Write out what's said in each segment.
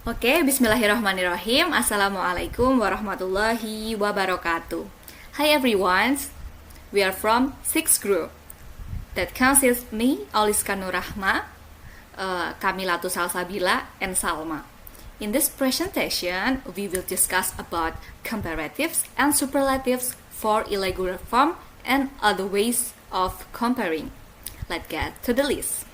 Oke, bismillahirrahmanirrahim. Assalamualaikum warahmatullahi wabarakatuh. Hi everyone, we are from 6th group. That consists me, Oliska Nur Rahma, Kamilatus Salsabila, and Salma. In this presentation, we will discuss about comparatives and superlatives for irregular form and other ways of comparing. Let's get to the list.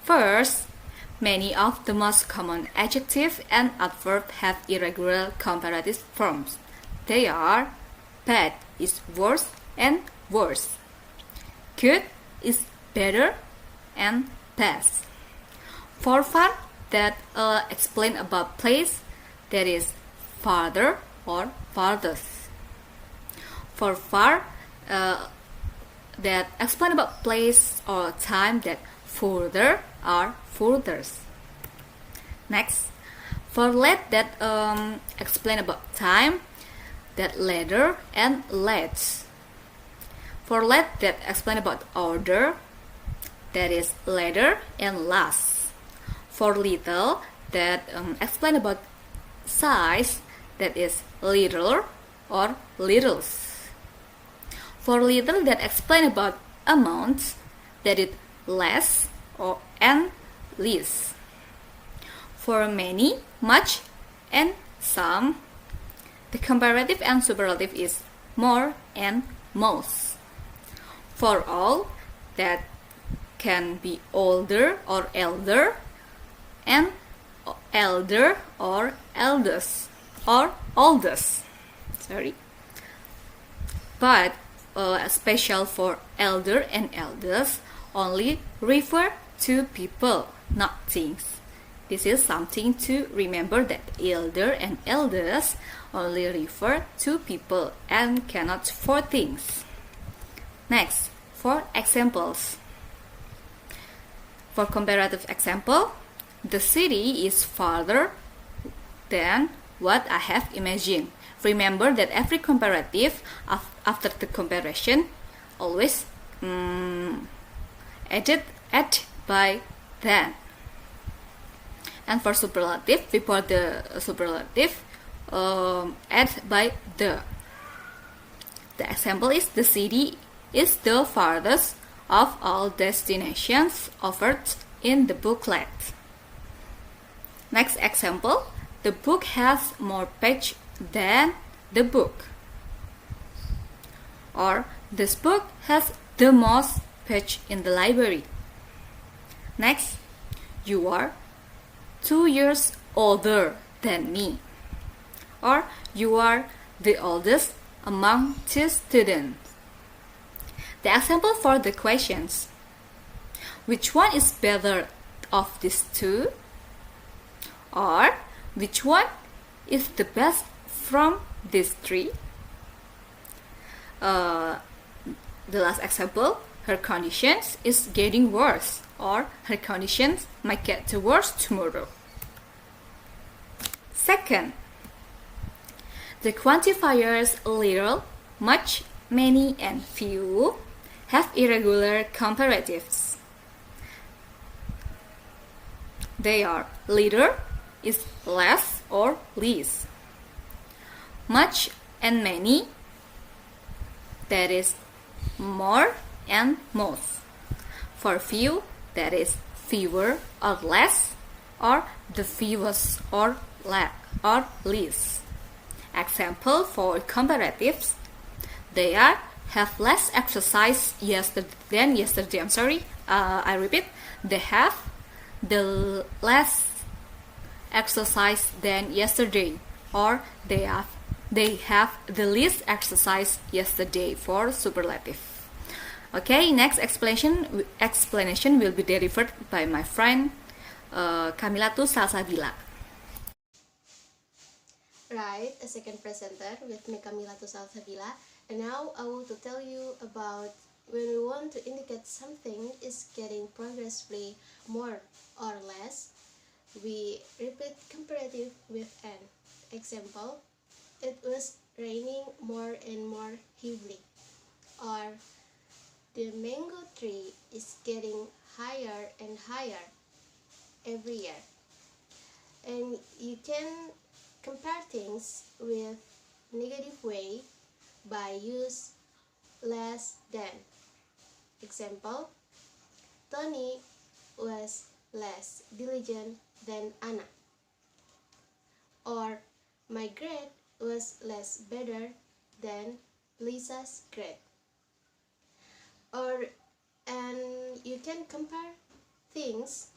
First, many of the most common adjective and adverb have irregular comparative forms. They are bad is worse and worse. Good is better and best. For far, that explain about place, that is farther or farthest. For far, that explain about place or time, that further or furthest. Next, for let, that explain about time, that later and late. For let, that explain about order, that is later and last. For little, that explain about size, that is little or littles. For little, that explain about amount, that is less or and least. For many, much, and some, the comparative and superlative is more and most. For all, that can be older or elder, and elder or eldest or oldest. But special for elder and eldest only refer to people, not things. This is something to remember, that elder and eldest only refer to people and cannot for things. Next, for examples. For comparative example, the city is farther than what I have imagined. Remember that every comparative after the comparison always added at by than. And for superlative, before the superlative, add by the. The example is the city is the farthest of all destinations offered in the booklet. Next example, the book has more pages than the book. Or this book has the most pages in the library. Next, you are 2 years older than me. Or you are the oldest among 2 students. The example for the questions: which one is better of these two? Or which one is the best from these three? The last example, her conditions is getting worse, or her conditions might get worse tomorrow. Second, the quantifiers little, much, many, and few have irregular comparatives. They are little is less or least. Much and many, that is more and most. For few, that is fewer or less, or the fewest or least. Example for comparatives: they are have less exercise than yesterday. I repeat, they have the less exercise than yesterday, or they have the least exercise yesterday for superlative. Okay, next explanation will be delivered by my friend Kamilatus Salsabila. Right, a second presenter with me, Kamilatus Salsabila, and now I want to tell you about when we want to indicate something is getting progressively more or less, we repeat comparative with an. Example, it was raining more and more heavily. Or the mango tree is getting higher and higher every year. And you can compare things with negative way by use less than. Example, Tony was less diligent than Anna. Or my grade was less better than Lisa's grade. And you can compare things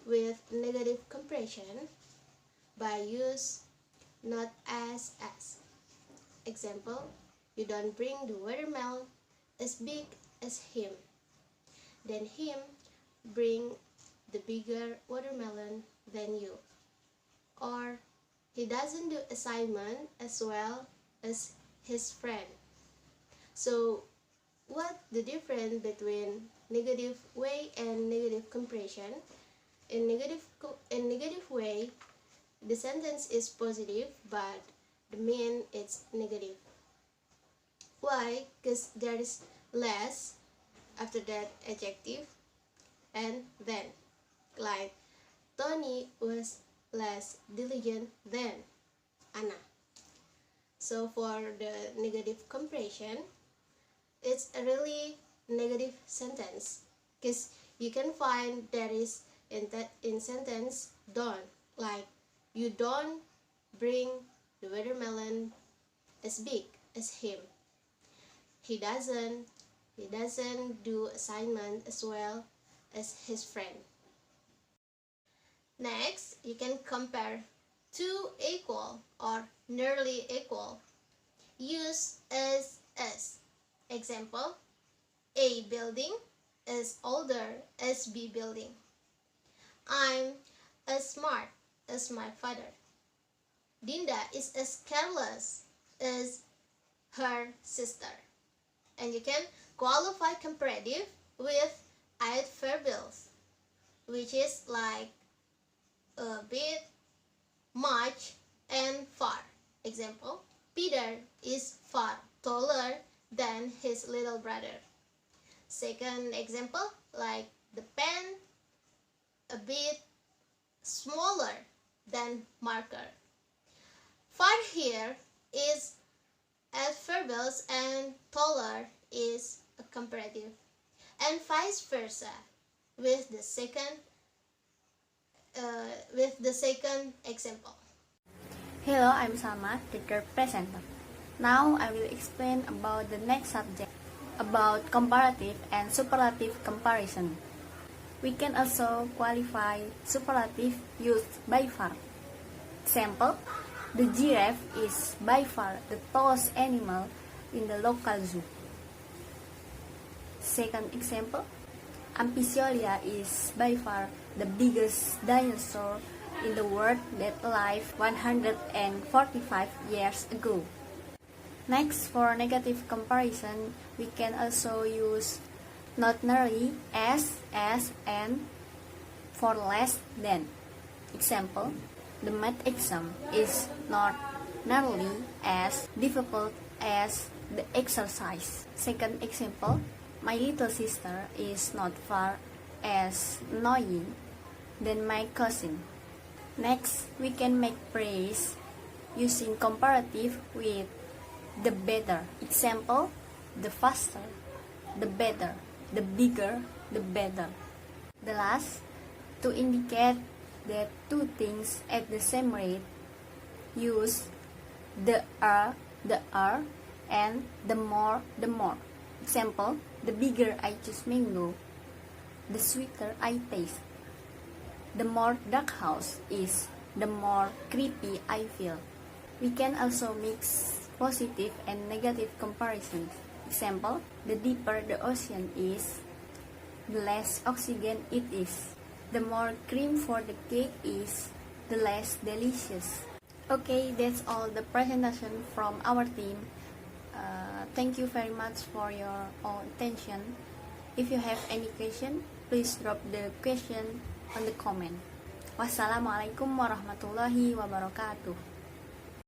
with negative comparison by use not as. Example, you don't bring the watermelon as big as him. Then him bring the bigger watermelon than you. Or he doesn't do assignment as well as his friend. So what the difference between negative way and negative comparison? In negative way, the sentence is positive but the mean is negative. Why? Because there is less after that adjective and then. Like Tony was less diligent than Anna. So for the negative comparison, it's a really negative sentence because you can find there is in sentence don't, like you don't bring the watermelon as big as him. He doesn't do assignment as well as his friend. Next, you can compare two equal or nearly equal. Use as. Example, A building is older as B building. I'm as smart as my father. Dinda is as careless as her sister. And you can qualify comparative with adverbials, which is like a bit, much, and far. Example, Peter is far taller than his little brother. Second example, like the pen a bit smaller than marker. Far here is adverbials and taller is a comparative, and vice versa with the second example. Hello, I'm Salma, teacher presenter. Now I will explain about the next subject, about comparative and superlative comparison. We can also qualify superlative used by far. Example, the giraffe is by far the tallest animal in the local zoo. Second example, Amphicolia is by far the biggest dinosaur in the world that lived 145 years ago. Next, for negative comparison, we can also use not nearly as, and for less than. Example, the math exam is not nearly as difficult as the exercise. Second example, my little sister is not far as annoying than my cousin. Next, we can make praise using comparative with the better. Example, the faster, the better, the bigger, the better. The last, to indicate that two things at the same rate, use the are, and the more, the more. Example, the bigger I choose mango, the sweeter I taste. The more dark house is, the more creepy I feel. We can also mix positive and negative comparisons. Example, the deeper the ocean is, the less oxygen it is. The more cream for the cake is, the less delicious. Okay, that's all the presentation from our team. Thank you very much for your all attention. If you have any question, please drop the question on the comment. Wassalamualaikum warahmatullahi wabarakatuh.